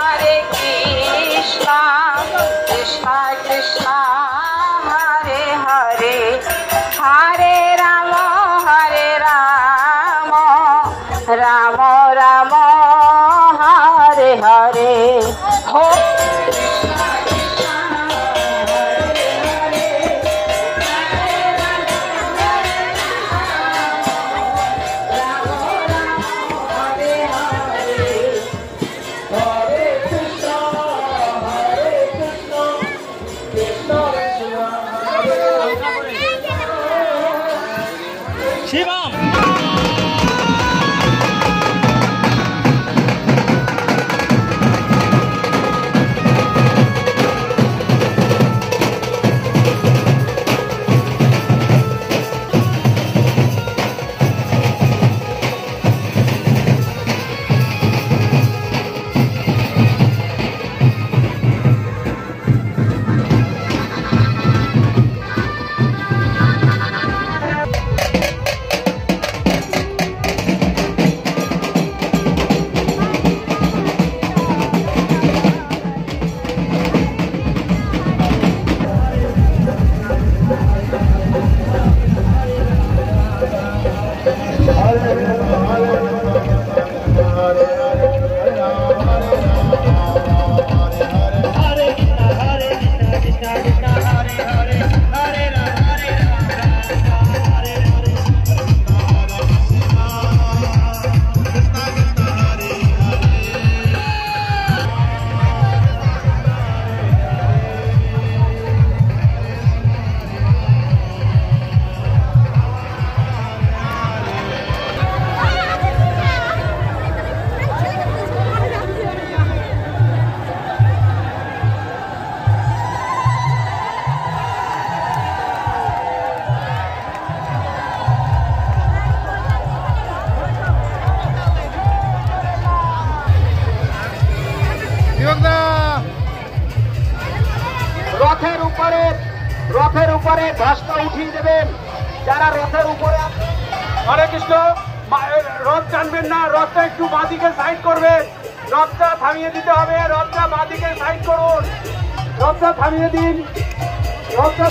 Hare Krishna, Krishna Krishna, Hare Hare, Hare Rama, Hare Rama, Rama Rama, Hare Hare. Shivam রথের উপরে ধ্বজটা উঠিয়ে দেবেন যারা রথের উপরে আছে। হরে কৃষ্ণ। রথ টানবেন না, রথটা একটু বাঁদিকে সাইড করবেন, রথটা থামিয়ে দিতে হবে, রথটা বাঁদিকে সাইড করুন, রথটা থামিয়ে দিন, রথটা